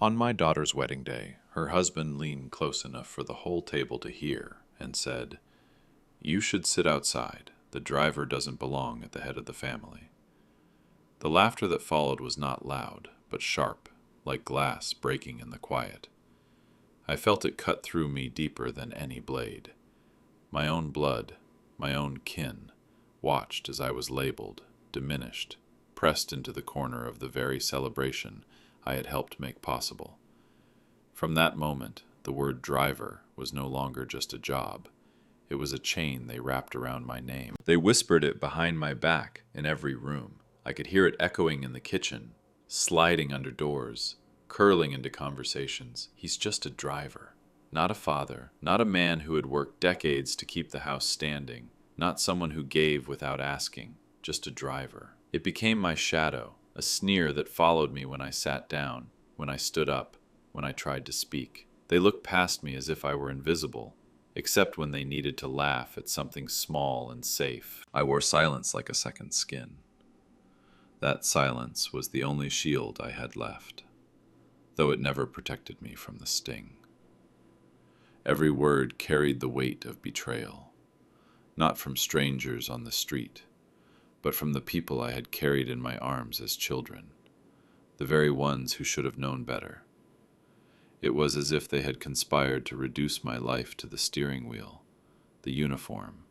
On my daughter's wedding day, her husband leaned close enough for the whole table to hear and said, "You should sit outside. The driver doesn't belong at the head of the family." The laughter that followed was not loud, but sharp, like glass breaking in the quiet. I felt it cut through me deeper than any blade. My own blood, my own kin, watched as I was labeled, diminished, pressed into the corner of the very celebration I had helped make possible. From that moment, the word driver was no longer just a job. It was a chain they wrapped around my name. They whispered it behind my back in every room. I could hear it echoing in the kitchen, sliding under doors, curling into conversations. He's just a driver, not a father, not a man who had worked decades to keep the house standing, not someone who gave without asking, just a driver. It became my shadow, a sneer that followed me when I sat down, when I stood up, when I tried to speak. They looked past me as if I were invisible, except when they needed to laugh at something small and safe. I wore silence like a second skin. That silence was the only shield I had left, though it never protected me from the sting. Every word carried the weight of betrayal, not from strangers on the street, but from the people I had carried in my arms as children, the very ones who should have known better. It was as if they had conspired to reduce my life to the steering wheel, the uniform,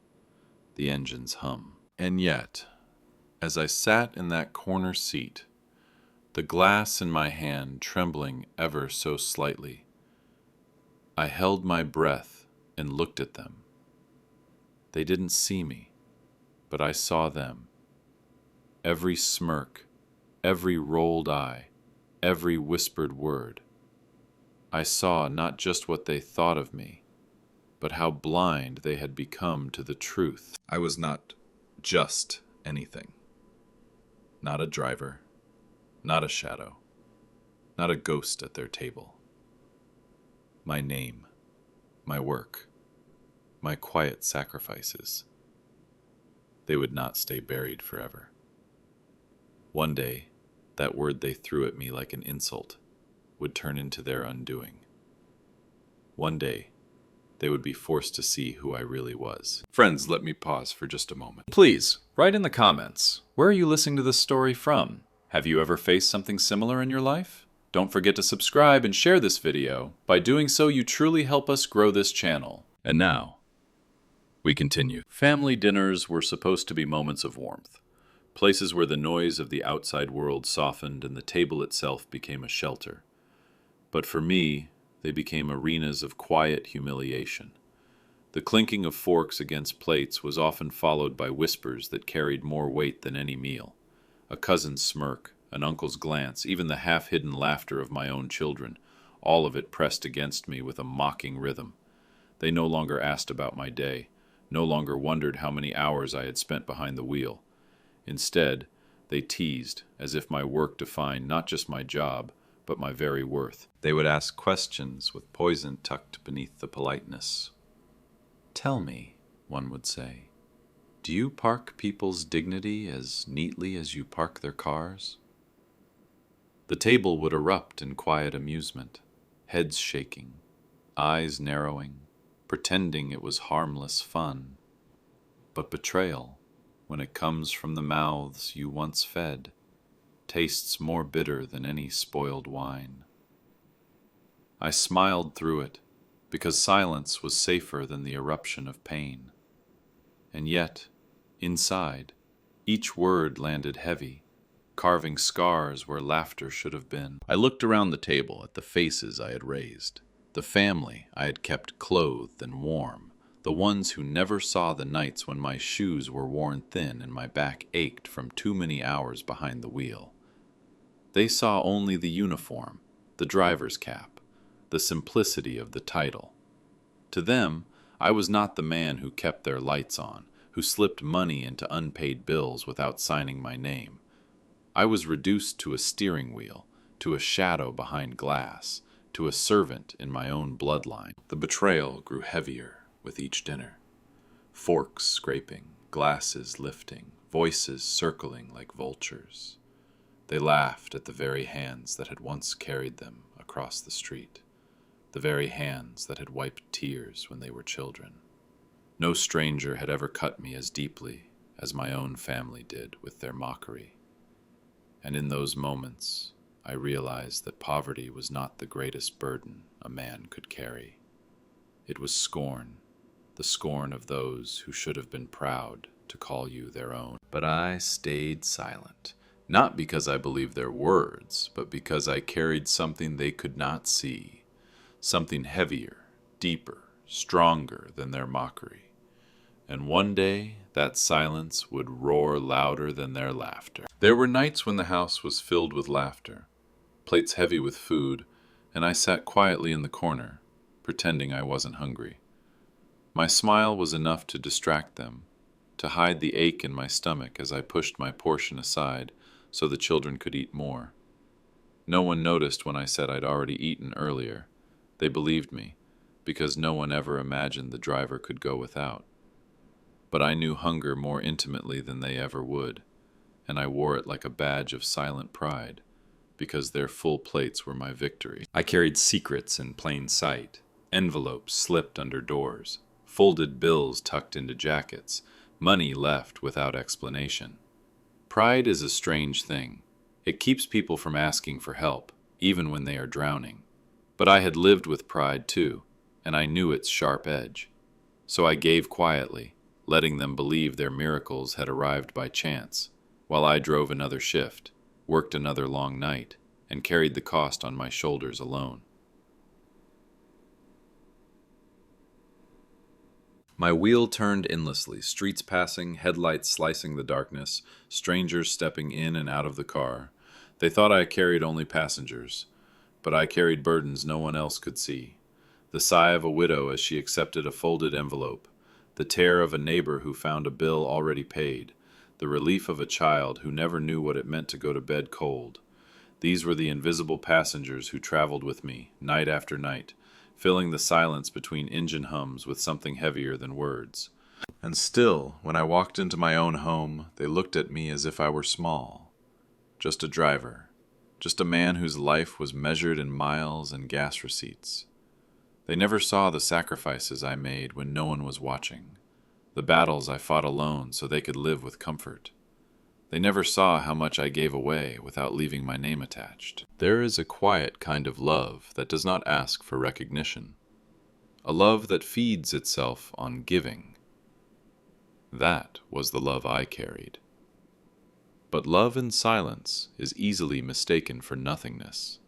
the engine's hum. And yet, as I sat in that corner seat, the glass in my hand trembling ever so slightly, I held my breath and looked at them. They didn't see me, but I saw them. Every smirk, every rolled eye, every whispered word. I saw not just what they thought of me, but how blind they had become to the truth. I was not just anything. Not a driver, not a shadow, not a ghost at their table. My name, my work, my quiet sacrifices, they would not stay buried forever. One day, that word they threw at me like an insult would turn into their undoing. One day, they would be forced to see who I really was. Friends, let me pause for just a moment. Please, write in the comments, where are you listening to this story from? Have you ever faced something similar in your life? Don't forget to subscribe and share this video. By doing so, you truly help us grow this channel. And now, we continue. Family dinners were supposed to be moments of warmth, places where the noise of the outside world softened and the table itself became a shelter. But for me, they became arenas of quiet humiliation. The clinking of forks against plates was often followed by whispers that carried more weight than any meal. A cousin's smirk, an uncle's glance, even the half-hidden laughter of my own children, all of it pressed against me with a mocking rhythm. They no longer asked about my day, no longer wondered how many hours I had spent behind the wheel. Instead, they teased, as if my work defined not just my job, but my very worth. They would ask questions with poison tucked beneath the politeness. "Tell me," one would say, "do you park people's dignity as neatly as you park their cars?" The table would erupt in quiet amusement, heads shaking, eyes narrowing, pretending it was harmless fun. But betrayal, when it comes from the mouths you once fed, tastes more bitter than any spoiled wine. I smiled through it, because silence was safer than the eruption of pain. And yet, inside, each word landed heavy, carving scars where laughter should have been. I looked around the table at the faces I had raised, the family I had kept clothed and warm, the ones who never saw the nights when my shoes were worn thin and my back ached from too many hours behind the wheel. They saw only the uniform, the driver's cap, the simplicity of the title. To them, I was not the man who kept their lights on, who slipped money into unpaid bills without signing my name. I was reduced to a steering wheel, to a shadow behind glass, to a servant in my own bloodline. The betrayal grew heavier with each dinner. Forks scraping, glasses lifting, voices circling like vultures. They laughed at the very hands that had once carried them across the street, the very hands that had wiped tears when they were children. No stranger had ever cut me as deeply as my own family did with their mockery. And in those moments, I realized that poverty was not the greatest burden a man could carry. It was scorn, the scorn of those who should have been proud to call you their own. But I stayed silent, not because I believed their words, but because I carried something they could not see, something heavier, deeper, stronger than their mockery. And one day, that silence would roar louder than their laughter. There were nights when the house was filled with laughter, plates heavy with food, and I sat quietly in the corner, pretending I wasn't hungry. My smile was enough to distract them, to hide the ache in my stomach as I pushed my portion aside so the children could eat more. No one noticed when I said I'd already eaten earlier. They believed me, because no one ever imagined the driver could go without. But I knew hunger more intimately than they ever would, and I wore it like a badge of silent pride, because their full plates were my victory. I carried secrets in plain sight, envelopes slipped under doors, folded bills tucked into jackets, money left without explanation. Pride is a strange thing. It keeps people from asking for help, even when they are drowning. But I had lived with pride too, and I knew its sharp edge. So I gave quietly, letting them believe their miracles had arrived by chance, while I drove another shift, worked another long night, and carried the cost on my shoulders alone. My wheel turned endlessly, streets passing, headlights slicing the darkness, strangers stepping in and out of the car. They thought I carried only passengers, but I carried burdens no one else could see. The sigh of a widow as she accepted a folded envelope, the tear of a neighbor who found a bill already paid, the relief of a child who never knew what it meant to go to bed cold. These were the invisible passengers who traveled with me, night after night, filling the silence between engine hums with something heavier than words. And still, when I walked into my own home, they looked at me as if I were small. Just a driver. Just a man whose life was measured in miles and gas receipts. They never saw the sacrifices I made when no one was watching, the battles I fought alone so they could live with comfort. They never saw how much I gave away without leaving my name attached. There is a quiet kind of love that does not ask for recognition, a love that feeds itself on giving. That was the love I carried. But love in silence is easily mistaken for nothingness.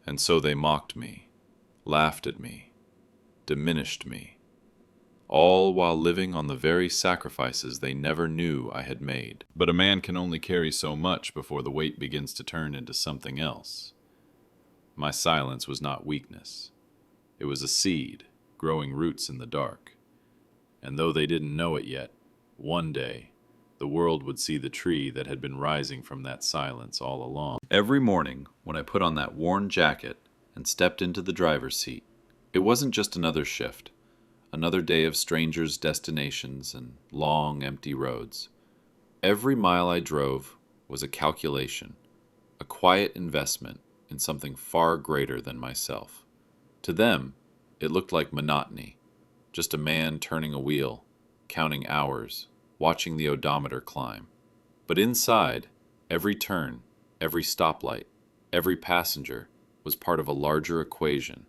And so they mocked me, laughed at me, diminished me, all while living on the very sacrifices they never knew I had made. But a man can only carry so much before the weight begins to turn into something else. My silence was not weakness. It was a seed, growing roots in the dark. And though they didn't know it yet, one day, the world would see the tree that had been rising from that silence all along. Every morning, when I put on that worn jacket and stepped into the driver's seat, it wasn't just another shift, another day of strangers' destinations and long, empty roads. Every mile I drove was a calculation, a quiet investment in something far greater than myself. To them, it looked like monotony, just a man turning a wheel, counting hours, watching the odometer climb. But inside, every turn, every stoplight, every passenger was part of a larger equation,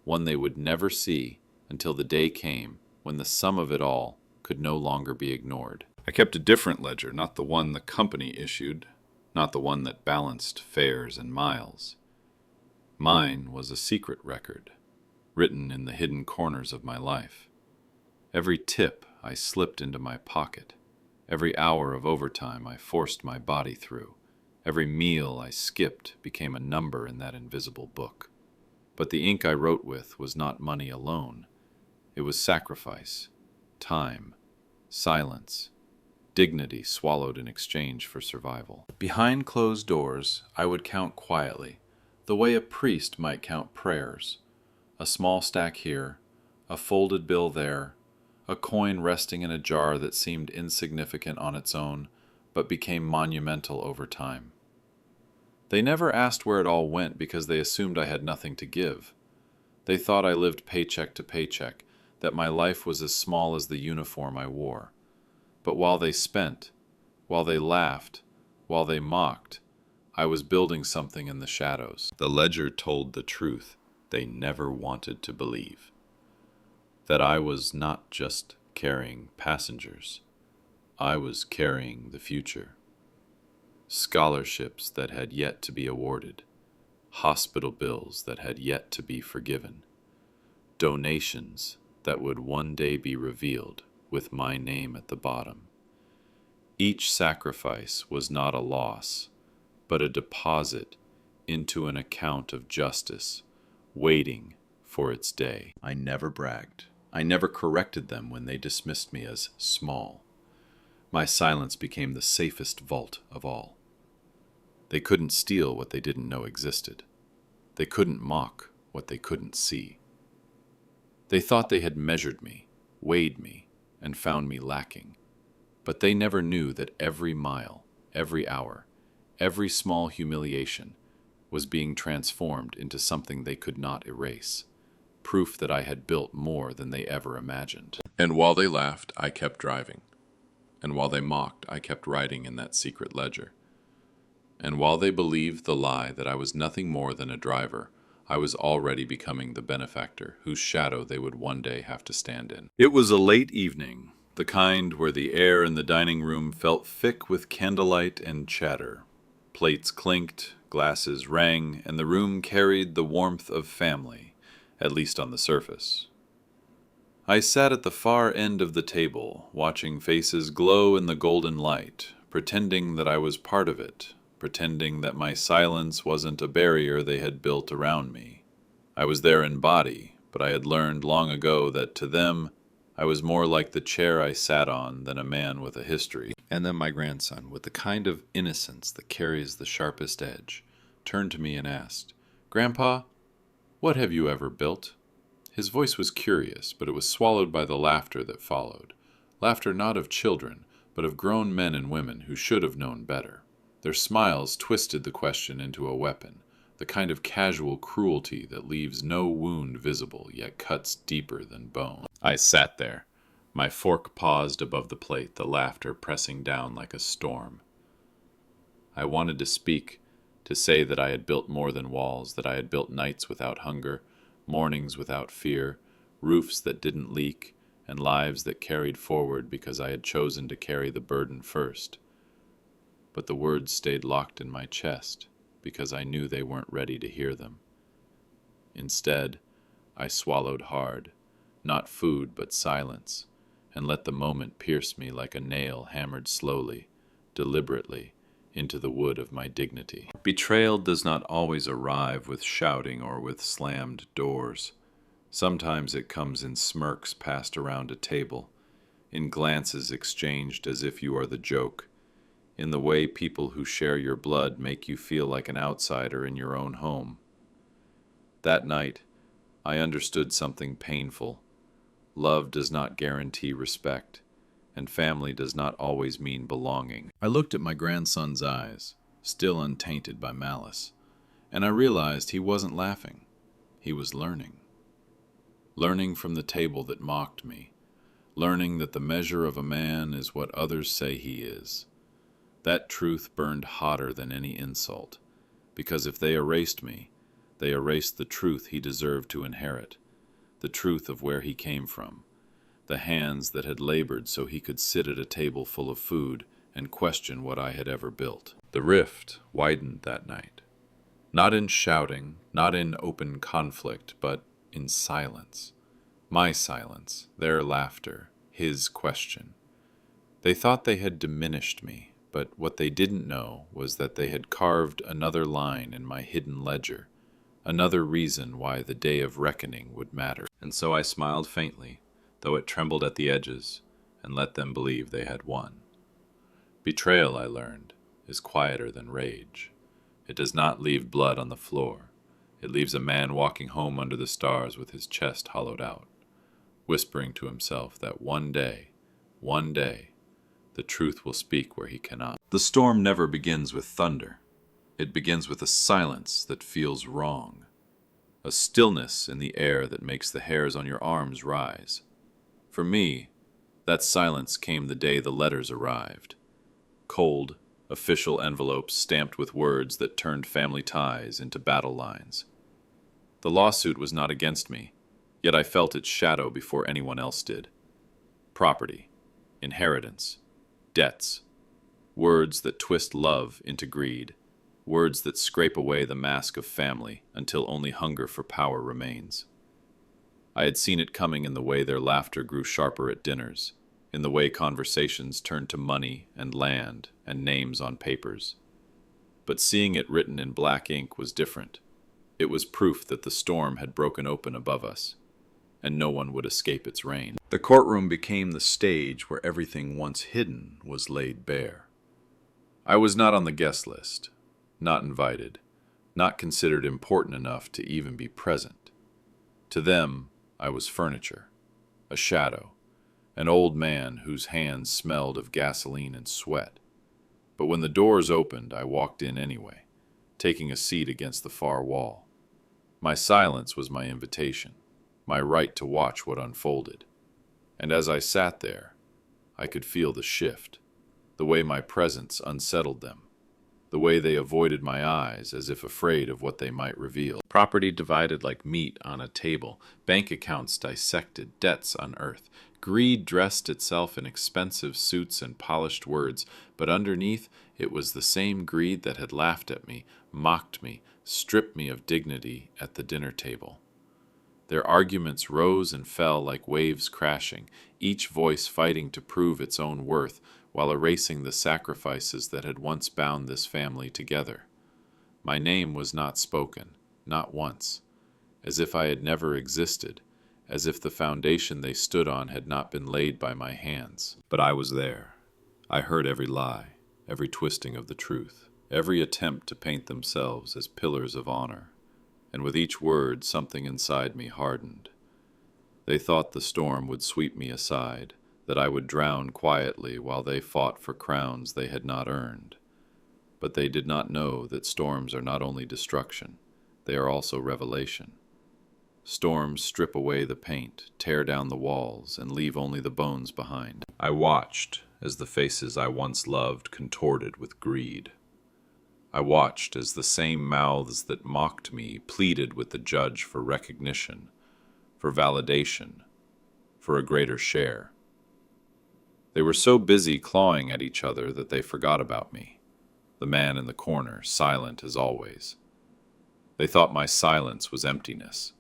one they would never see until the day came when the sum of it all could no longer be ignored. I kept a different ledger, not the one the company issued, not the one that balanced fares and miles. Mine was a secret record, written in the hidden corners of my life. Every tip I slipped into my pocket, every hour of overtime I forced my body through, every meal I skipped became a number in that invisible book. But the ink I wrote with was not money alone. It was sacrifice, time, silence, dignity swallowed in exchange for survival. Behind closed doors, I would count quietly, the way a priest might count prayers. A small stack here, a folded bill there, a coin resting in a jar that seemed insignificant on its own, but became monumental over time. They never asked where it all went because they assumed I had nothing to give. They thought I lived paycheck to paycheck, that my life was as small as the uniform I wore. But while they spent, while they laughed, while they mocked, I was building something in the shadows. The ledger told the truth they never wanted to believe. That I was not just carrying passengers. I was carrying the future. Scholarships that had yet to be awarded. Hospital bills that had yet to be forgiven. Donations that would one day be revealed with my name at the bottom. Each sacrifice was not a loss, but a deposit into an account of justice, waiting for its day. I never bragged. I never corrected them when they dismissed me as small. My silence became the safest vault of all. They couldn't steal what they didn't know existed. They couldn't mock what they couldn't see. They thought they had measured me, weighed me, and found me lacking. But they never knew that every mile, every hour, every small humiliation was being transformed into something they could not erase, proof that I had built more than they ever imagined. And while they laughed, I kept driving. And while they mocked, I kept writing in that secret ledger. And while they believed the lie that I was nothing more than a driver, I was already becoming the benefactor whose shadow they would one day have to stand in. It was a late evening, the kind where the air in the dining room felt thick with candlelight and chatter. Plates clinked, glasses rang, and the room carried the warmth of family, at least on the surface. I sat at the far end of the table, watching faces glow in the golden light, pretending that I was part of it, pretending that my silence wasn't a barrier they had built around me. I was there in body, but I had learned long ago that to them, I was more like the chair I sat on than a man with a history. And then my grandson, with the kind of innocence that carries the sharpest edge, turned to me and asked, "Grandpa, what have you ever built?" His voice was curious, but it was swallowed by the laughter that followed. Laughter not of children, but of grown men and women who should have known better. Their smiles twisted the question into a weapon, the kind of casual cruelty that leaves no wound visible, yet cuts deeper than bone. I sat there, my fork paused above the plate, the laughter pressing down like a storm. I wanted to speak, to say that I had built more than walls, that I had built nights without hunger, mornings without fear, roofs that didn't leak, and lives that carried forward because I had chosen to carry the burden first. But the words stayed locked in my chest because I knew they weren't ready to hear them. Instead, I swallowed hard, not food but silence, and let the moment pierce me like a nail hammered slowly, deliberately, into the wood of my dignity. Betrayal does not always arrive with shouting or with slammed doors. Sometimes it comes in smirks passed around a table, in glances exchanged as if you are the joke, in the way people who share your blood make you feel like an outsider in your own home. That night, I understood something painful. Love does not guarantee respect, and family does not always mean belonging. I looked at my grandson's eyes, still untainted by malice, and I realized he wasn't laughing. He was learning. Learning from the table that mocked me, learning that the measure of a man is what others say he is. That truth burned hotter than any insult, because if they erased me, they erased the truth he deserved to inherit, the truth of where he came from, the hands that had labored so he could sit at a table full of food and question what I had ever built. The rift widened that night, not in shouting, not in open conflict, but in silence. My silence, their laughter, his question. They thought they had diminished me, but what they didn't know was that they had carved another line in my hidden ledger, another reason why the day of reckoning would matter. And so I smiled faintly, though it trembled at the edges, and let them believe they had won. Betrayal, I learned, is quieter than rage. It does not leave blood on the floor. It leaves a man walking home under the stars with his chest hollowed out, whispering to himself that one day, the truth will speak where he cannot. The storm never begins with thunder. It begins with a silence that feels wrong, a stillness in the air that makes the hairs on your arms rise. For me, that silence came the day the letters arrived. Cold, official envelopes stamped with words that turned family ties into battle lines. The lawsuit was not against me, yet I felt its shadow before anyone else did. Property, inheritance, debts, words that twist love into greed, words that scrape away the mask of family until only hunger for power remains. I had seen it coming in the way their laughter grew sharper at dinners, in the way conversations turned to money and land and names on papers. But seeing it written in black ink was different. It was proof that the storm had broken open above us, and no one would escape its reign. The courtroom became the stage where everything once hidden was laid bare. I was not on the guest list, not invited, not considered important enough to even be present. To them, I was furniture, a shadow, an old man whose hands smelled of gasoline and sweat. But when the doors opened, I walked in anyway, taking a seat against the far wall. My silence was my invitation, my right to watch what unfolded. And as I sat there, I could feel the shift, the way my presence unsettled them, the way they avoided my eyes as if afraid of what they might reveal. Property divided like meat on a table, bank accounts dissected, debts unearthed. Greed dressed itself in expensive suits and polished words, but underneath it was the same greed that had laughed at me, mocked me, stripped me of dignity at the dinner table. Their arguments rose and fell like waves crashing, each voice fighting to prove its own worth, while erasing the sacrifices that had once bound this family together. My name was not spoken, not once, as if I had never existed, as if the foundation they stood on had not been laid by my hands. But I was there. I heard every lie, every twisting of the truth, every attempt to paint themselves as pillars of honor, and with each word something inside me hardened. They thought the storm would sweep me aside, that I would drown quietly while they fought for crowns they had not earned. But they did not know that storms are not only destruction, they are also revelation. Storms strip away the paint, tear down the walls, and leave only the bones behind. I watched as the faces I once loved contorted with greed. I watched as the same mouths that mocked me pleaded with the judge for recognition, for validation, for a greater share. They were so busy clawing at each other that they forgot about me, the man in the corner, silent as always. They thought my silence was emptiness,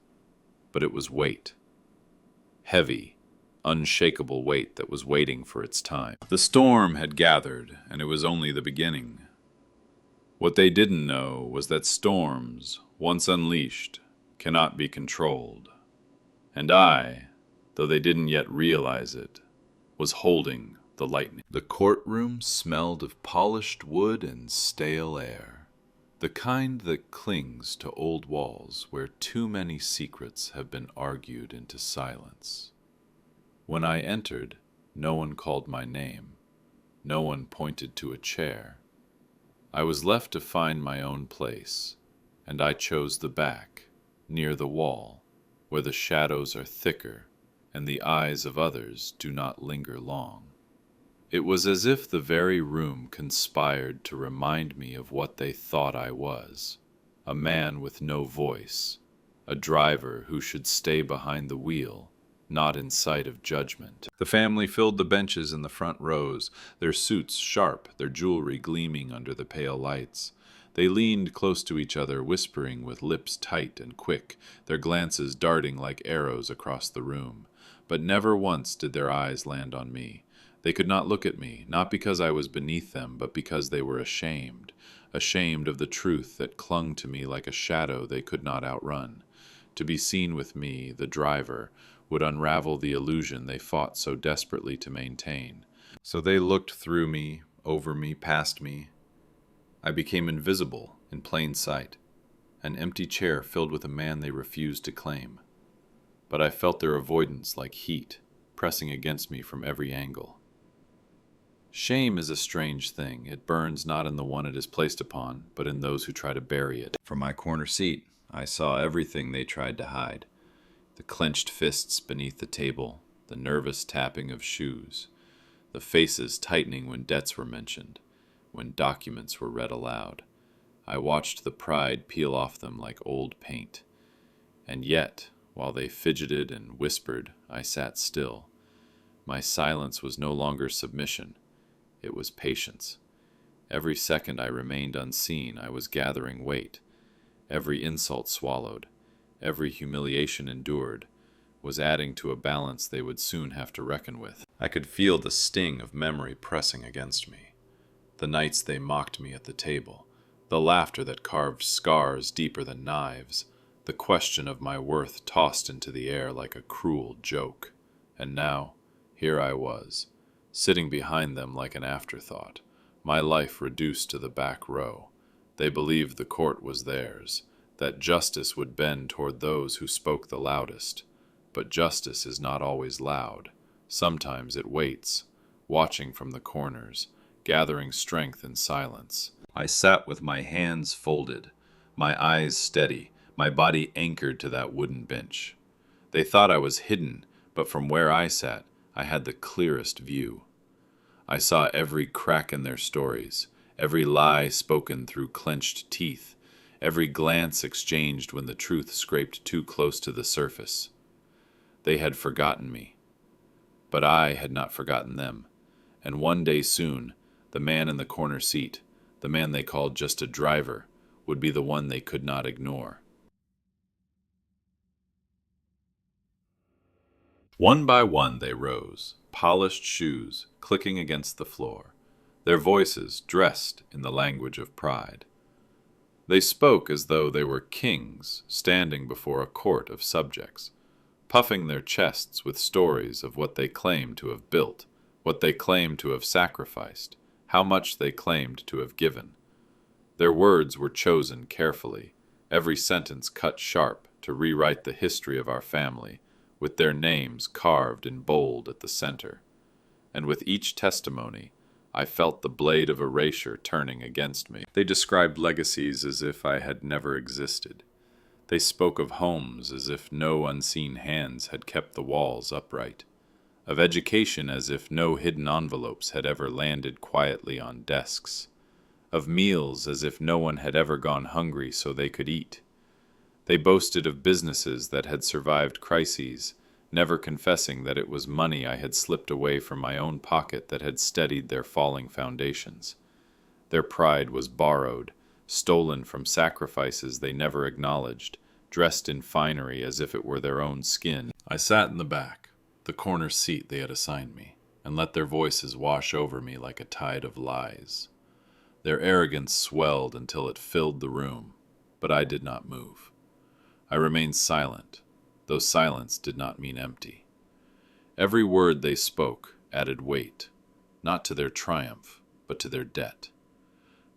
but it was weight. Heavy, unshakable weight that was waiting for its time. The storm had gathered, and it was only the beginning. What they didn't know was that storms, once unleashed, cannot be controlled. And I, though they didn't yet realize it, was holding the lightning. The courtroom smelled of polished wood and stale air, the kind that clings to old walls where too many secrets have been argued into silence. When I entered, no one called my name. No one pointed to a chair. I was left to find my own place, and I chose the back, near the wall, where the shadows are thicker and the eyes of others do not linger long. It was as if the very room conspired to remind me of what they thought I was, a man with no voice, a driver who should stay behind the wheel, not in sight of judgment. The family filled the benches in the front rows, their suits sharp, their jewelry gleaming under the pale lights. They leaned close to each other, whispering with lips tight and quick, their glances darting like arrows across the room. But never once did their eyes land on me. They could not look at me, not because I was beneath them, but because they were ashamed of the truth that clung to me like a shadow they could not outrun. To be seen with me, the driver, would unravel the illusion they fought so desperately to maintain. So they looked through me, over me, past me. I became invisible in plain sight, an empty chair filled with a man they refused to claim. But I felt their avoidance like heat, pressing against me from every angle. Shame is a strange thing. It burns not in the one it is placed upon, but in those who try to bury it. From my corner seat, I saw everything they tried to hide. The clenched fists beneath the table, the nervous tapping of shoes, the faces tightening when debts were mentioned, when documents were read aloud. I watched the pride peel off them like old paint. And yet, while they fidgeted and whispered, I sat still. My silence was no longer submission. It was patience. Every second I remained unseen, I was gathering weight. Every insult swallowed, every humiliation endured, was adding to a balance they would soon have to reckon with. I could feel the sting of memory pressing against me. The nights they mocked me at the table, the laughter that carved scars deeper than knives, the question of my worth tossed into the air like a cruel joke. And now, here I was, sitting behind them like an afterthought, my life reduced to the back row. They believed the court was theirs, that justice would bend toward those who spoke the loudest. But justice is not always loud. Sometimes it waits, watching from the corners, gathering strength in silence. I sat with my hands folded, my eyes steady, my body anchored to that wooden bench. They thought I was hidden, but from where I sat, I had the clearest view. I saw every crack in their stories, every lie spoken through clenched teeth, every glance exchanged when the truth scraped too close to the surface. They had forgotten me, but I had not forgotten them, and one day soon, the man in the corner seat, the man they called just a driver, would be the one they could not ignore. One by one they rose, polished shoes clicking against the floor, their voices dressed in the language of pride. They spoke as though they were kings standing before a court of subjects, puffing their chests with stories of what they claimed to have built, what they claimed to have sacrificed, how much they claimed to have given. Their words were chosen carefully, every sentence cut sharp to rewrite the history of our family, with their names carved in bold at the center. And with each testimony, I felt the blade of erasure turning against me. They described legacies as if I had never existed. They spoke of homes as if no unseen hands had kept the walls upright, of education as if no hidden envelopes had ever landed quietly on desks, of meals as if no one had ever gone hungry so they could eat. They boasted of businesses that had survived crises, never confessing that it was money I had slipped away from my own pocket that had steadied their falling foundations. Their pride was borrowed, stolen from sacrifices they never acknowledged, dressed in finery as if it were their own skin. I sat in the back, the corner seat they had assigned me, and let their voices wash over me like a tide of lies. Their arrogance swelled until it filled the room, but I did not move. I remained silent, though silence did not mean empty. Every word they spoke added weight, not to their triumph, but to their debt.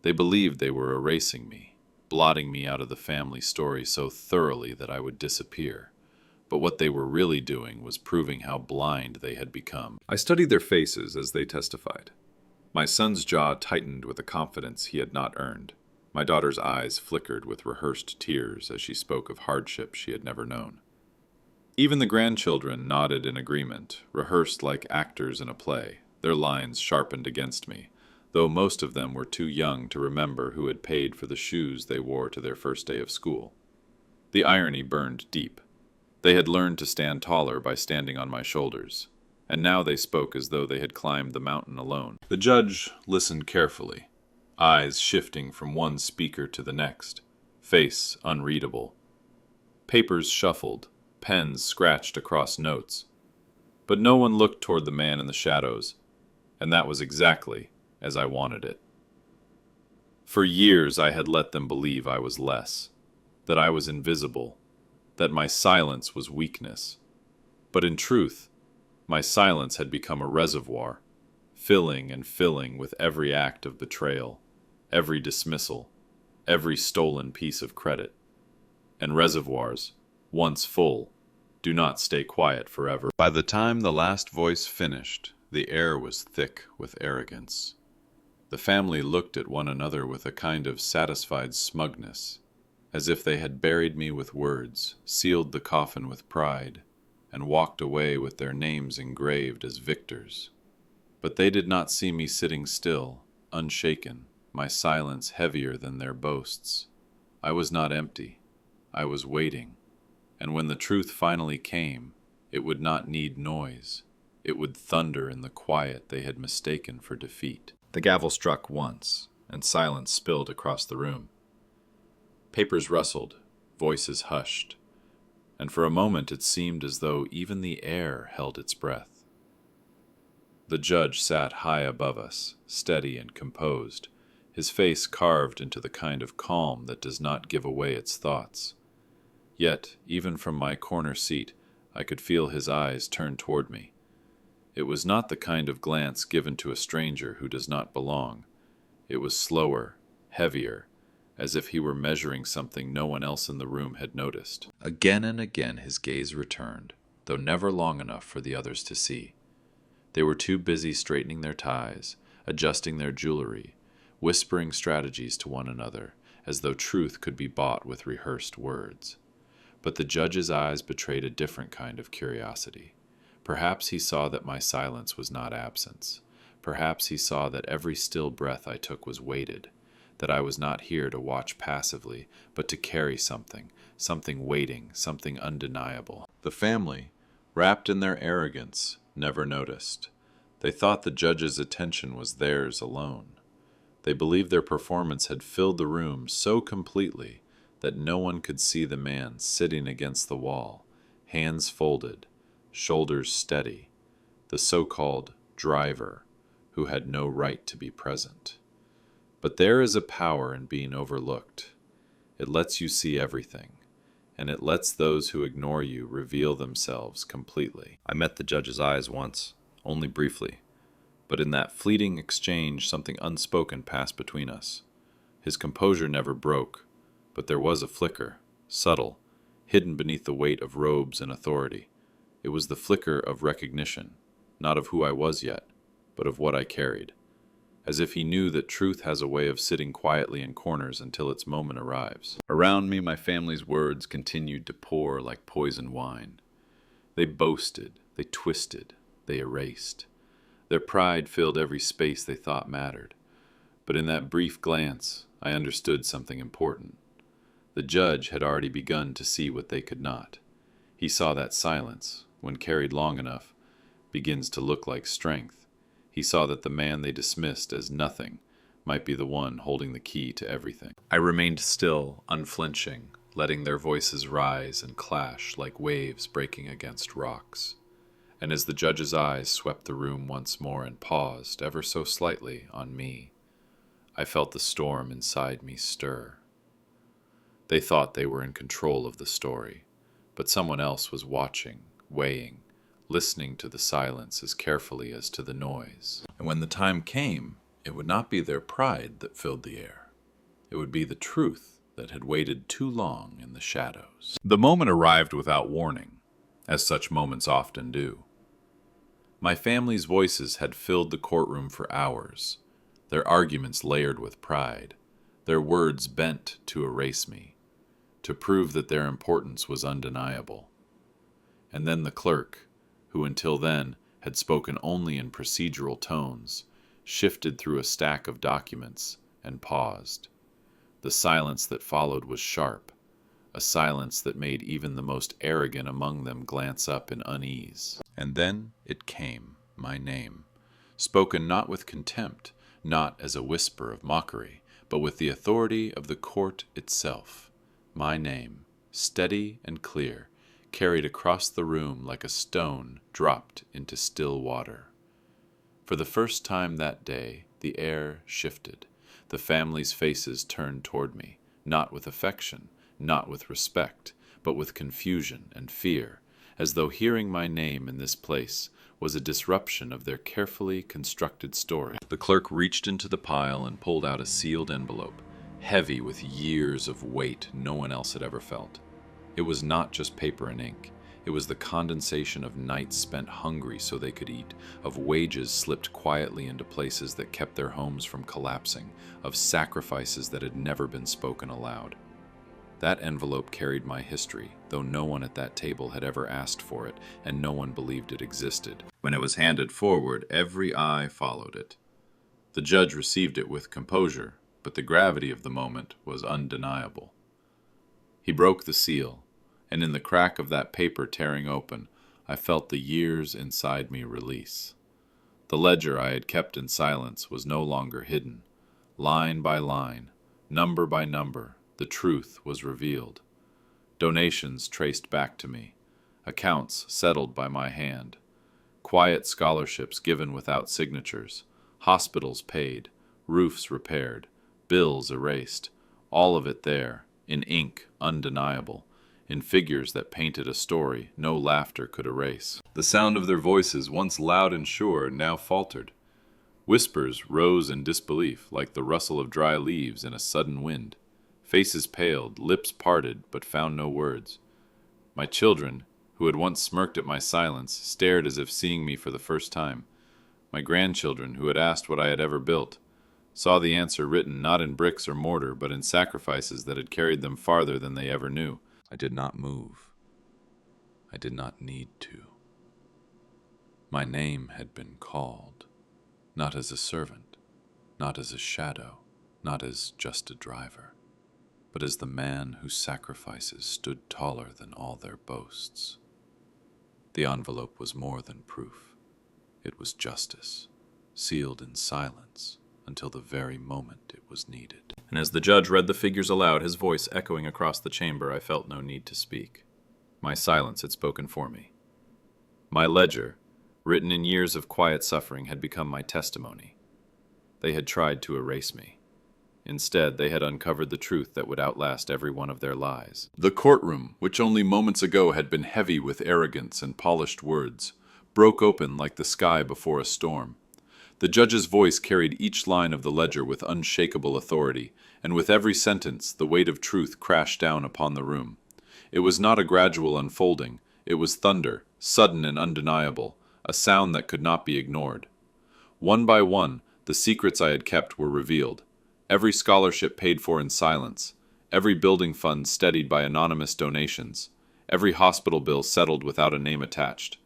They believed they were erasing me, blotting me out of the family story so thoroughly that I would disappear. But what they were really doing was proving how blind they had become. I studied their faces as they testified. My son's jaw tightened with a confidence he had not earned. My daughter's eyes flickered with rehearsed tears as she spoke of hardship she had never known. Even the grandchildren nodded in agreement, rehearsed like actors in a play, their lines sharpened against me, though most of them were too young to remember who had paid for the shoes they wore to their first day of school. The irony burned deep. They had learned to stand taller by standing on my shoulders, and now they spoke as though they had climbed the mountain alone. The judge listened carefully, eyes shifting from one speaker to the next, face unreadable. Papers shuffled, pens scratched across notes. But no one looked toward the man in the shadows, and that was exactly as I wanted it. For years I had let them believe I was less, that I was invisible, that my silence was weakness. But in truth, my silence had become a reservoir, filling and filling with every act of betrayal, every dismissal, every stolen piece of credit. And reservoirs, once full, do not stay quiet forever. By the time the last voice finished, The air was thick with arrogance. The family looked at one another with a kind of satisfied smugness, as if they had buried me with words, sealed the coffin with pride, and walked away with their names engraved as victors. But they did not see me sitting still, unshaken, my silence heavier than their boasts. I was not empty. I was waiting. And when the truth finally came, it would not need noise. It would thunder in the quiet they had mistaken for defeat. The gavel struck once, and silence spilled across the room. Papers rustled, voices hushed, and for a moment it seemed as though even the air held its breath. The judge sat high above us, steady and composed, his face carved into the kind of calm that does not give away its thoughts. Yet, even from my corner seat, I could feel his eyes turn toward me. It was not the kind of glance given to a stranger who does not belong. It was slower, heavier, as if he were measuring something no one else in the room had noticed. Again and again his gaze returned, though never long enough for the others to see. They were too busy straightening their ties, adjusting their jewelry, whispering strategies to one another, as though truth could be bought with rehearsed words. But the judge's eyes betrayed a different kind of curiosity. Perhaps he saw that my silence was not absence. Perhaps he saw that every still breath I took was weighted, that I was not here to watch passively, but to carry something weighting, something undeniable. The family, wrapped in their arrogance, never noticed. They thought the judge's attention was theirs alone. They believed their performance had filled the room so completely that no one could see the man sitting against the wall, hands folded, shoulders steady, the so-called driver who had no right to be present. But there is a power in being overlooked. It lets you see everything, and it lets those who ignore you reveal themselves completely. I met the judge's eyes once, only briefly, but in that fleeting exchange something unspoken passed between us. His composure never broke, but there was a flicker, subtle, hidden beneath the weight of robes and authority. It was the flicker of recognition, not of who I was yet, but of what I carried, as if he knew that truth has a way of sitting quietly in corners until its moment arrives. Around me, my family's words continued to pour like poison wine. They boasted, they twisted, they erased. Their pride filled every space they thought mattered. But in that brief glance, I understood something important. The judge had already begun to see what they could not. He saw that silence, when carried long enough, begins to look like strength. He saw that the man they dismissed as nothing might be the one holding the key to everything. I remained still, unflinching, letting their voices rise and clash like waves breaking against rocks. And as the judge's eyes swept the room once more and paused, ever so slightly, on me, I felt the storm inside me stir. They thought they were in control of the story, but someone else was watching, weighing, listening to the silence as carefully as to the noise. And when the time came, it would not be their pride that filled the air. It would be the truth that had waited too long in the shadows. The moment arrived without warning, as such moments often do. My family's voices had filled the courtroom for hours, their arguments layered with pride, their words bent to erase me, to prove that their importance was undeniable. And then the clerk, who until then had spoken only in procedural tones, shifted through a stack of documents and paused. The silence that followed was sharp, a silence that made even the most arrogant among them glance up in unease. And then it came, my name, spoken not with contempt, not as a whisper of mockery, but with the authority of the court itself. My name, steady and clear, carried across the room like a stone dropped into still water. For the first time that day, the air shifted. The family's faces turned toward me, not with affection, not with respect, but with confusion and fear, as though hearing my name in this place was a disruption of their carefully constructed story. The clerk reached into the pile and pulled out a sealed envelope, heavy with years of weight no one else had ever felt. It was not just paper and ink. It was the condensation of nights spent hungry so they could eat, of wages slipped quietly into places that kept their homes from collapsing, of sacrifices that had never been spoken aloud. That envelope carried my history, though no one at that table had ever asked for it, and no one believed it existed. When it was handed forward, every eye followed it. The judge received it with composure, but the gravity of the moment was undeniable. He broke the seal, and in the crack of that paper tearing open, I felt the years inside me release. The ledger I had kept in silence was no longer hidden. Line by line, number by number, the truth was revealed. Donations traced back to me, accounts settled by my hand, quiet scholarships given without signatures, hospitals paid, roofs repaired, bills erased, all of it there, in ink undeniable, in figures that painted a story no laughter could erase. The sound of their voices, once loud and sure, now faltered. Whispers rose in disbelief, like the rustle of dry leaves in a sudden wind. Faces paled, lips parted, but found no words. My children, who had once smirked at my silence, stared as if seeing me for the first time. My grandchildren, who had asked what I had ever built, saw the answer written not in bricks or mortar, but in sacrifices that had carried them farther than they ever knew. I did not move. I did not need to. My name had been called, not as a servant, not as a shadow, not as just a driver, but as the man whose sacrifices stood taller than all their boasts. The envelope was more than proof. It was justice, sealed in silence until the very moment it was needed. And as the judge read the figures aloud, his voice echoing across the chamber, I felt no need to speak. My silence had spoken for me. My ledger, written in years of quiet suffering, had become my testimony. They had tried to erase me. Instead, they had uncovered the truth that would outlast every one of their lies. The courtroom, which only moments ago had been heavy with arrogance and polished words, broke open like the sky before a storm. The judge's voice carried each line of the ledger with unshakable authority, and with every sentence the weight of truth crashed down upon the room. It was not a gradual unfolding. It was thunder, sudden and undeniable, a sound that could not be ignored. One by one, the secrets I had kept were revealed. Every scholarship paid for in silence, every building fund steadied by anonymous donations, every hospital bill settled without a name attached.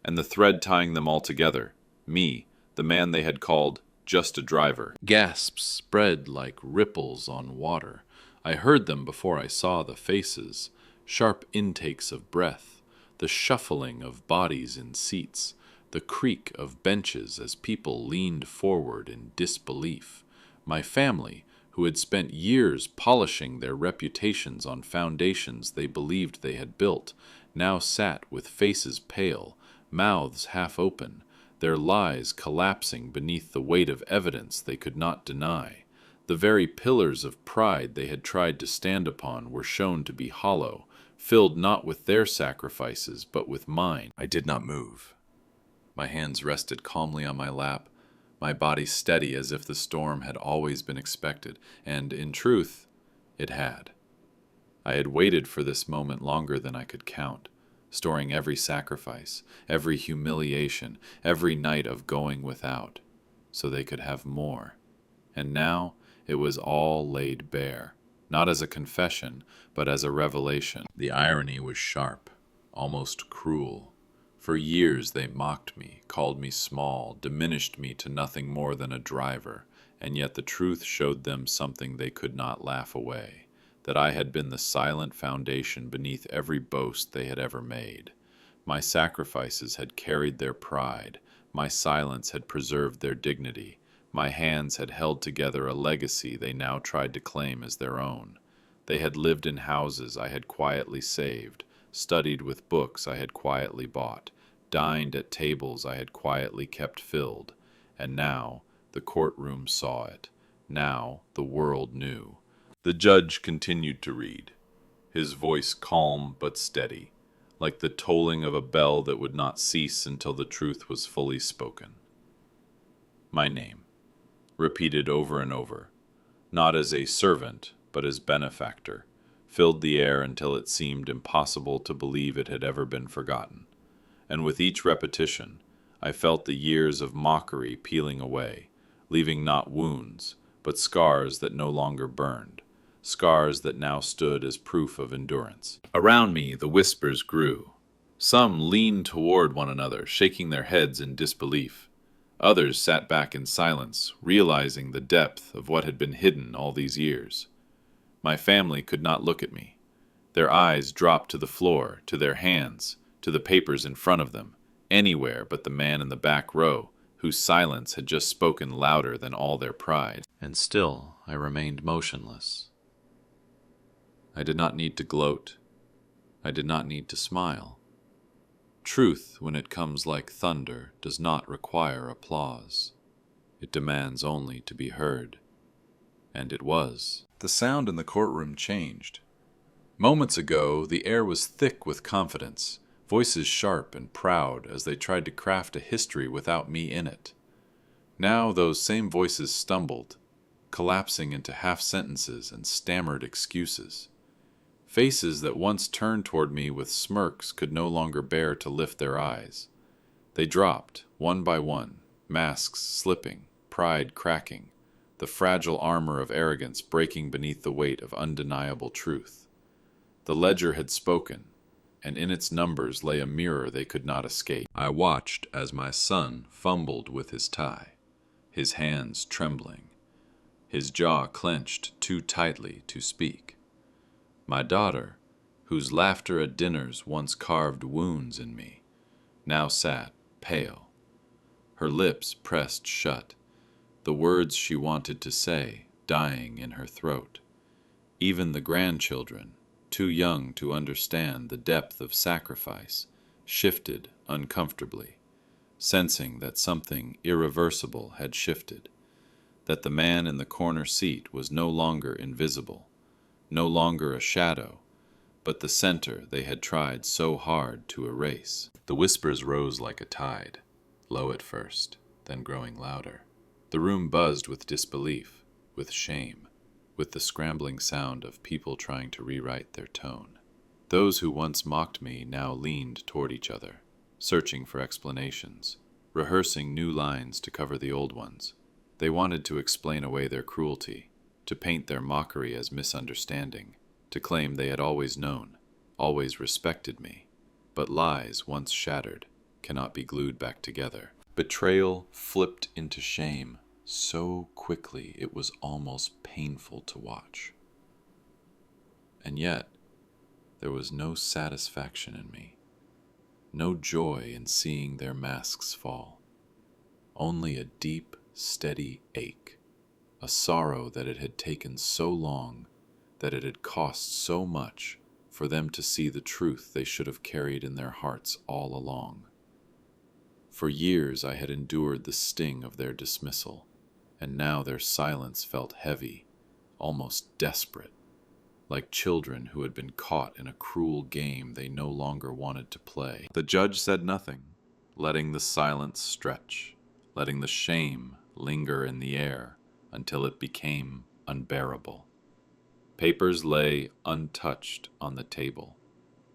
And the thread tying them all together, me, the man they had called just a driver. Gasps spread like ripples on water. I heard them before I saw the faces, sharp intakes of breath, the shuffling of bodies in seats, the creak of benches as people leaned forward in disbelief. My family, who had spent years polishing their reputations on foundations they believed they had built, now sat with faces pale, mouths half open, their lies collapsing beneath the weight of evidence they could not deny. The very pillars of pride they had tried to stand upon were shown to be hollow, filled not with their sacrifices, but with mine. I did not move. My hands rested calmly on my lap, my body steady as if the storm had always been expected, and, in truth, it had. I had waited for this moment longer than I could count, storing every sacrifice, every humiliation, every night of going without, so they could have more. And now it was all laid bare, not as a confession, but as a revelation. The irony was sharp, almost cruel. For years they mocked me, called me small, diminished me to nothing more than a driver, and yet the truth showed them something they could not laugh away, that I had been the silent foundation beneath every boast they had ever made. My sacrifices had carried their pride, my silence had preserved their dignity, my hands had held together a legacy they now tried to claim as their own. They had lived in houses I had quietly saved, studied with books I had quietly bought, dined at tables I had quietly kept filled, and now the courtroom saw it. Now the world knew. The judge continued to read, his voice calm but steady, like the tolling of a bell that would not cease until the truth was fully spoken. My name, repeated over and over, not as a servant, but as benefactor, filled the air until it seemed impossible to believe it had ever been forgotten. And with each repetition, I felt the years of mockery peeling away, leaving not wounds, but scars that no longer burned, scars that now stood as proof of endurance. Around me, the whispers grew. Some leaned toward one another, shaking their heads in disbelief. Others sat back in silence, realizing the depth of what had been hidden all these years. My family could not look at me. Their eyes dropped to the floor, to their hands, to the papers in front of them, anywhere but the man in the back row, whose silence had just spoken louder than all their pride. And still I remained motionless. I did not need to gloat. I did not need to smile. Truth, when it comes like thunder, does not require applause. It demands only to be heard. And it was. The sound in the courtroom changed. Moments ago, the air was thick with confidence, voices sharp and proud as they tried to craft a history without me in it. Now those same voices stumbled, collapsing into half-sentences and stammered excuses. Faces that once turned toward me with smirks could no longer bear to lift their eyes. They dropped, one by one, masks slipping, pride cracking, the fragile armor of arrogance breaking beneath the weight of undeniable truth. The ledger had spoken, and in its numbers lay a mirror they could not escape. I watched as my son fumbled with his tie, his hands trembling, his jaw clenched too tightly to speak. My daughter, whose laughter at dinners once carved wounds in me, now sat pale, her lips pressed shut, the words she wanted to say dying in her throat. Even the grandchildren, too young to understand the depth of sacrifice, shifted uncomfortably, sensing that something irreversible had shifted, that the man in the corner seat was no longer invisible, no longer a shadow, but the center they had tried so hard to erase. The whispers rose like a tide, low at first, then growing louder. The room buzzed with disbelief, with shame, with the scrambling sound of people trying to rewrite their tone. Those who once mocked me now leaned toward each other, searching for explanations, rehearsing new lines to cover the old ones. They wanted to explain away their cruelty, to paint their mockery as misunderstanding, to claim they had always known, always respected me. But lies once shattered cannot be glued back together. Betrayal flipped into shame so quickly it was almost painful to watch. And yet, there was no satisfaction in me, no joy in seeing their masks fall, only a deep, steady ache, a sorrow that it had taken so long, that it had cost so much for them to see the truth they should have carried in their hearts all along. For years I had endured the sting of their dismissal, and now their silence felt heavy, almost desperate, like children who had been caught in a cruel game they no longer wanted to play. The judge said nothing, letting the silence stretch, letting the shame linger in the air until it became unbearable. Papers lay untouched on the table.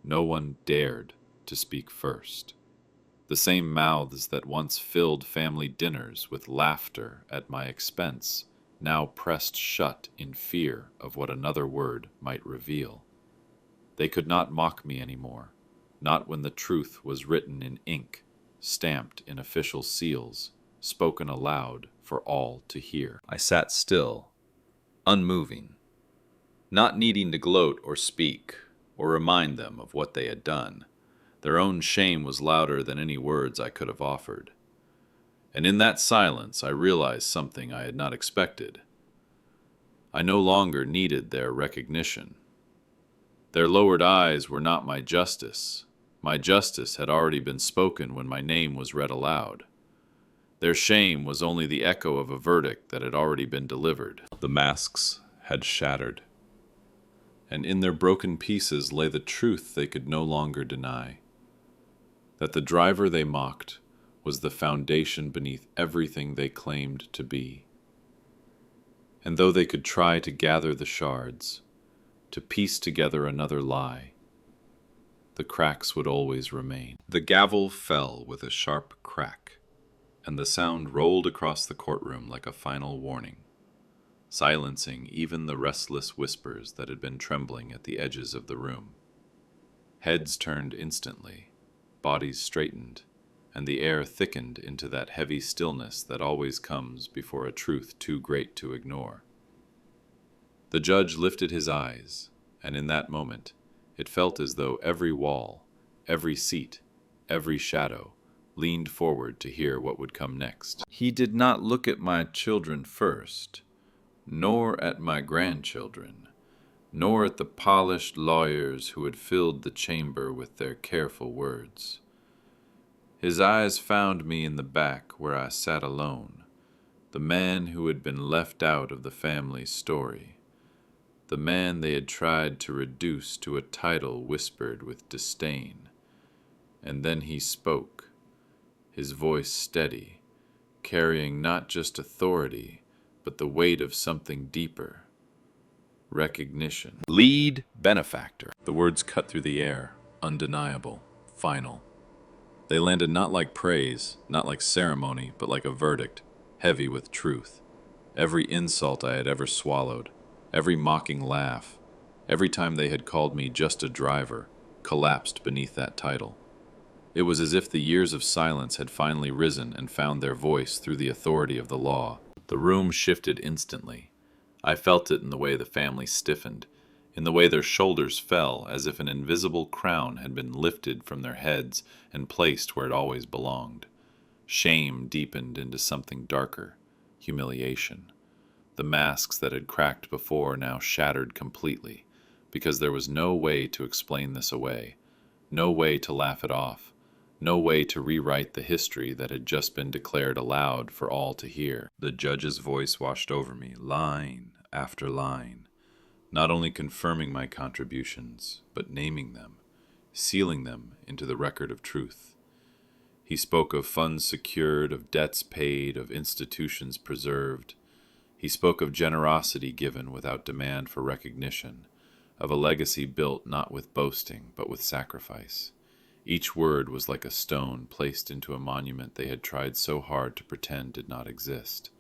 No one dared to speak first. The same mouths that once filled family dinners with laughter at my expense now pressed shut in fear of what another word might reveal. They could not mock me anymore, not when the truth was written in ink, stamped in official seals, spoken aloud for all to hear. I sat still, unmoving, not needing to gloat or speak, or remind them of what they had done. Their own shame was louder than any words I could have offered. And in that silence I realized something I had not expected. I no longer needed their recognition. Their lowered eyes were not my justice. My justice had already been spoken when my name was read aloud. Their shame was only the echo of a verdict that had already been delivered. The masks had shattered, and in their broken pieces lay the truth they could no longer deny. That the driver they mocked was the foundation beneath everything they claimed to be. And though they could try to gather the shards, to piece together another lie. The cracks would always remain. The gavel fell with a sharp crack, and the sound rolled across the courtroom like a final warning, silencing even the restless whispers that had been trembling at the edges of the room. Heads turned instantly, bodies straightened, and the air thickened into that heavy stillness that always comes before a truth too great to ignore. The judge lifted his eyes, and in that moment, it felt as though every wall, every seat, every shadow leaned forward to hear what would come next. He did not look at my children first, nor at my grandchildren, nor at the polished lawyers who had filled the chamber with their careful words. His eyes found me in the back where I sat alone, the man who had been left out of the family story, the man they had tried to reduce to a title whispered with disdain. And then he spoke, his voice steady, carrying not just authority, but the weight of something deeper. Recognition. Lead benefactor. The words cut through the air, undeniable, final. They landed not like praise, not like ceremony, but like a verdict, heavy with truth. Every insult I had ever swallowed, every mocking laugh, every time they had called me just a driver, collapsed beneath that title. It was as if the years of silence had finally risen and found their voice through the authority of the law. The room shifted instantly. I felt it in the way the family stiffened, in the way their shoulders fell as if an invisible crown had been lifted from their heads and placed where it always belonged. Shame deepened into something darker, humiliation. The masks that had cracked before now shattered completely, because there was no way to explain this away, no way to laugh it off, no way to rewrite the history that had just been declared aloud for all to hear. The judge's voice washed over me, line after line, not only confirming my contributions, but naming them, sealing them into the record of truth. He spoke of funds secured, of debts paid, of institutions preserved. He spoke of generosity given without demand for recognition, of a legacy built not with boasting, but with sacrifice. Each word was like a stone placed into a monument they had tried so hard to pretend did not exist,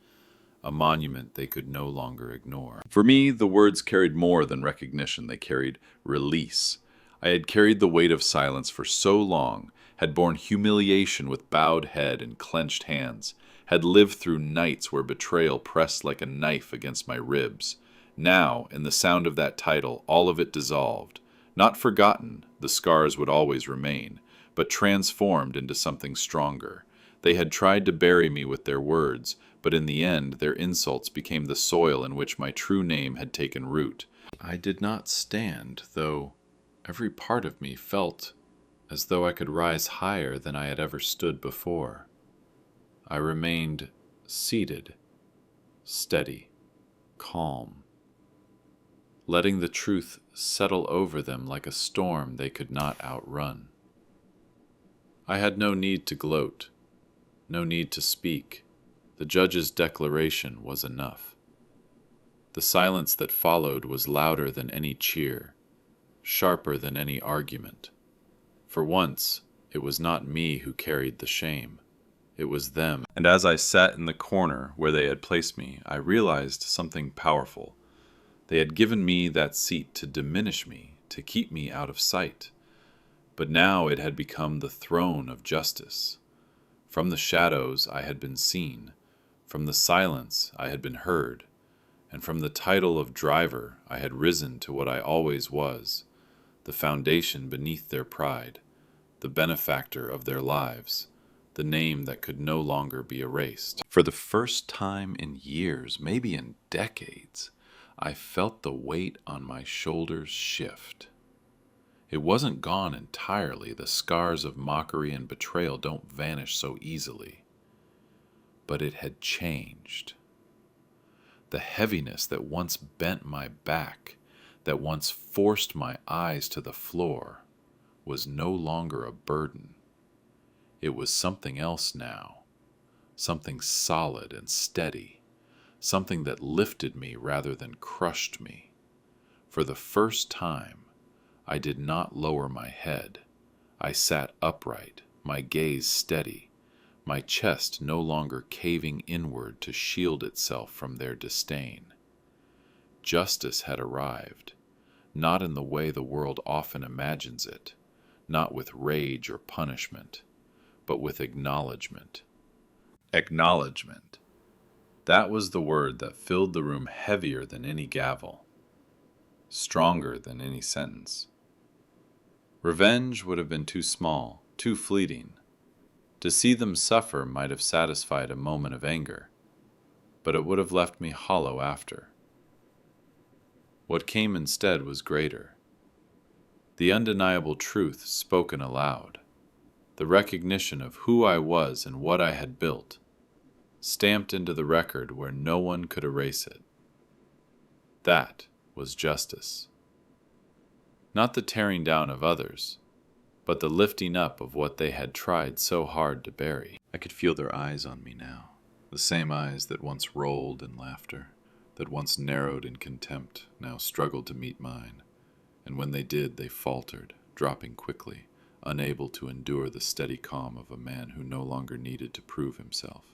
a monument they could no longer ignore. For me, the words carried more than recognition. They carried release. I had carried the weight of silence for so long, had borne humiliation with bowed head and clenched hands, had lived through nights where betrayal pressed like a knife against my ribs. Now, in the sound of that title, all of it dissolved. Not forgotten, the scars would always remain, but transformed into something stronger. They had tried to bury me with their words, but in the end their insults became the soil in which my true name had taken root. I did not stand, though every part of me felt as though I could rise higher than I had ever stood before. I remained seated, steady, calm, letting the truth settle over them like a storm they could not outrun. I had no need to gloat, no need to speak. The judge's declaration was enough. The silence that followed was louder than any cheer, sharper than any argument. For once, it was not me who carried the shame. It was them. And as I sat in the corner where they had placed me, I realized something powerful. They had given me that seat to diminish me, to keep me out of sight. But now it had become the throne of justice. From the shadows I had been seen, from the silence I had been heard, and from the title of driver I had risen to what I always was, the foundation beneath their pride, the benefactor of their lives, the name that could no longer be erased. For the first time in years, maybe in decades, I felt the weight on my shoulders shift. It wasn't gone entirely. The scars of mockery and betrayal don't vanish so easily. But it had changed. The heaviness that once bent my back, that once forced my eyes to the floor, was no longer a burden. It was something else now, something solid and steady, something that lifted me rather than crushed me. For the first time, I did not lower my head. I sat upright, my gaze steady, my chest no longer caving inward to shield itself from their disdain. Justice had arrived, not in the way the world often imagines it, not with rage or punishment, but with acknowledgement. Acknowledgement. That was the word that filled the room heavier than any gavel, stronger than any sentence. Revenge would have been too small, too fleeting. To see them suffer might have satisfied a moment of anger, but it would have left me hollow after. What came instead was greater. The undeniable truth spoken aloud, the recognition of who I was and what I had built, stamped into the record where no one could erase it. That was justice. Not the tearing down of others, but the lifting up of what they had tried so hard to bury. I could feel their eyes on me now, the same eyes that once rolled in laughter, that once narrowed in contempt, now struggled to meet mine, and when they did, they faltered, dropping quickly, unable to endure the steady calm of a man who no longer needed to prove himself.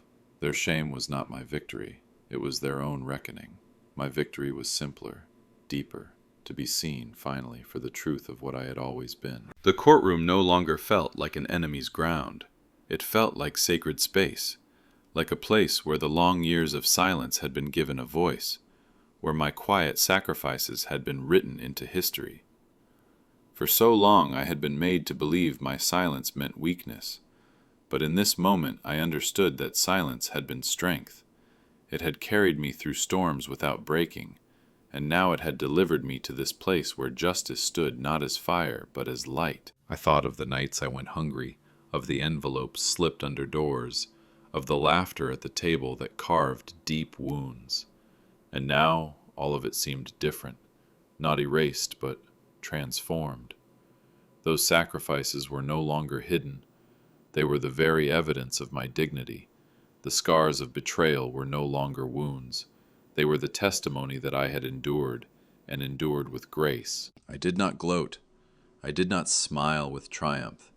Their shame was not my victory, it was their own reckoning. My victory was simpler, deeper, to be seen, finally, for the truth of what I had always been. The courtroom no longer felt like an enemy's ground. It felt like sacred space, like a place where the long years of silence had been given a voice, where my quiet sacrifices had been written into history. For so long I had been made to believe my silence meant weakness, but in this moment I understood that silence had been strength. It had carried me through storms without breaking, and now it had delivered me to this place where justice stood not as fire, but as light. I thought of the nights I went hungry, of the envelopes slipped under doors, of the laughter at the table that carved deep wounds. And now all of it seemed different, not erased, but transformed. Those sacrifices were no longer hidden. They were the very evidence of my dignity. The scars of betrayal were no longer wounds. They were the testimony that I had endured, and endured with grace. I did not gloat. I did not smile with triumph.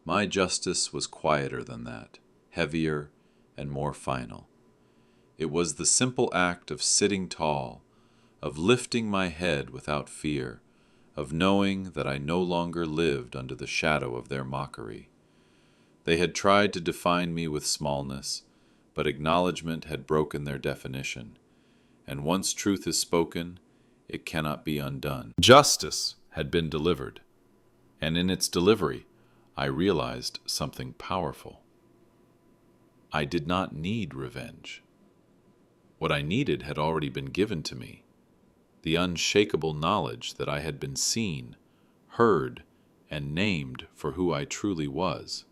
My justice was quieter than that, heavier and more final. It was the simple act of sitting tall, of lifting my head without fear, of knowing that I no longer lived under the shadow of their mockery. They had tried to define me with smallness, but acknowledgement had broken their definition. And once truth is spoken, it cannot be undone. Justice had been delivered, and in its delivery, I realized something powerful. I did not need revenge. What I needed had already been given to me, the unshakable knowledge that I had been seen, heard, and named for who I truly was.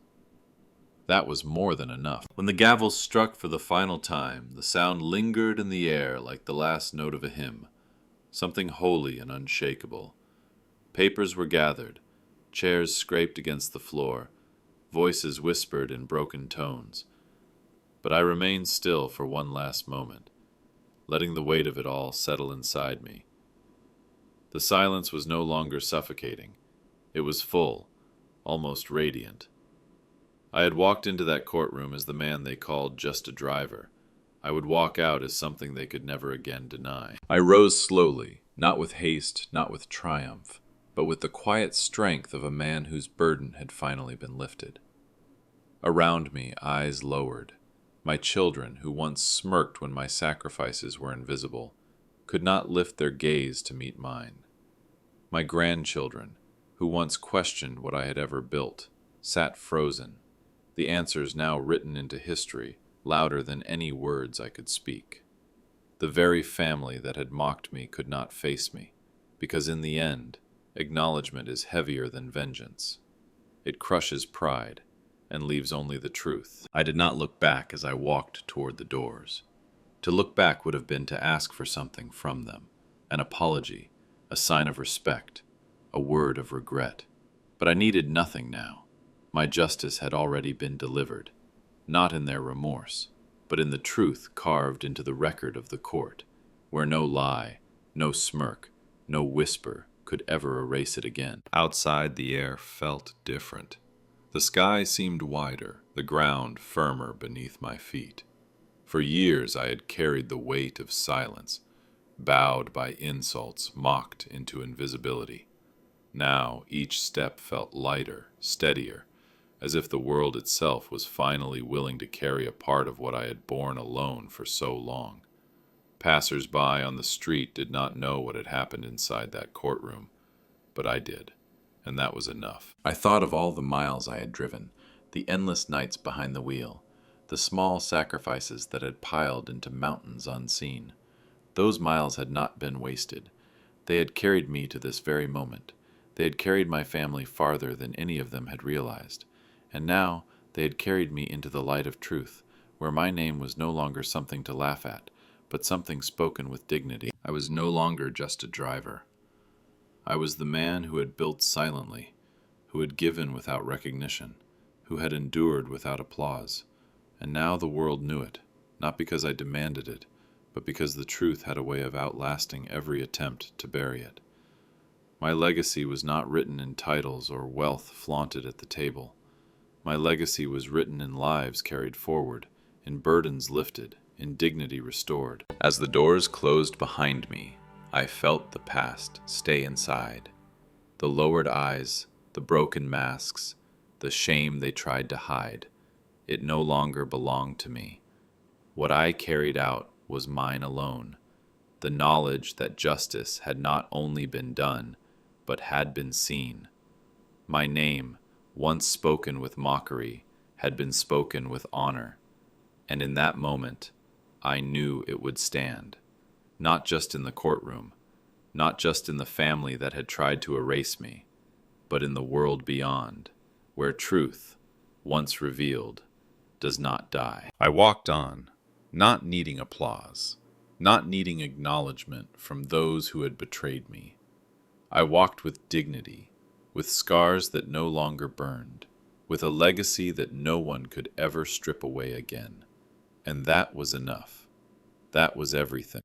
That was more than enough. When the gavel struck for the final time, the sound lingered in the air like the last note of a hymn, something holy and unshakable. Papers were gathered, chairs scraped against the floor, voices whispered in broken tones. But I remained still for one last moment, letting the weight of it all settle inside me. The silence was no longer suffocating. It was full, almost radiant. I had walked into that courtroom as the man they called just a driver. I would walk out as something they could never again deny. I rose slowly, not with haste, not with triumph, but with the quiet strength of a man whose burden had finally been lifted. Around me, eyes lowered. My children, who once smirked when my sacrifices were invisible, could not lift their gaze to meet mine. My grandchildren, who once questioned what I had ever built, sat frozen, the answers now written into history, louder than any words I could speak. The very family that had mocked me could not face me, because in the end, acknowledgement is heavier than vengeance. It crushes pride and leaves only the truth. I did not look back as I walked toward the doors. To look back would have been to ask for something from them, an apology, a sign of respect, a word of regret. But I needed nothing now. My justice had already been delivered, not in their remorse, but in the truth carved into the record of the court, where no lie, no smirk, No whisper could ever erase it again. Outside, the air felt different. The sky seemed wider, the ground firmer beneath my feet. For years I had carried the weight of silence, bowed by insults, mocked into invisibility. Now each step felt lighter, steadier, as if the world itself was finally willing to carry a part of what I had borne alone for so long. Passers-by on the street did not know what had happened inside that courtroom, but I did, and that was enough. I thought of all the miles I had driven, the endless nights behind the wheel, the small sacrifices that had piled into mountains unseen. Those miles had not been wasted. They had carried me to this very moment. They had carried my family farther than any of them had realized. And now they had carried me into the light of truth, where my name was no longer something to laugh at, but something spoken with dignity. I was no longer just a driver. I was the man who had built silently, who had given without recognition, who had endured without applause. And now the world knew it, not because I demanded it, but because the truth had a way of outlasting every attempt to bury it. My legacy was not written in titles or wealth flaunted at the table. My legacy was written in lives carried forward, in burdens lifted, in dignity restored. As the doors closed behind me, I felt the past stay inside. The lowered eyes, the broken masks, the shame they tried to hide. It no longer belonged to me. What I carried out was mine alone. The knowledge that justice had not only been done, but had been seen. My name, once spoken with mockery, had been spoken with honor. And in that moment, I knew it would stand. Not just in the courtroom, not just in the family that had tried to erase me, but in the world beyond, where truth, once revealed, does not die. I walked on, not needing applause, not needing acknowledgement from those who had betrayed me. I walked with dignity, with scars that no longer burned, with a legacy that no one could ever strip away again. And that was enough. That was everything.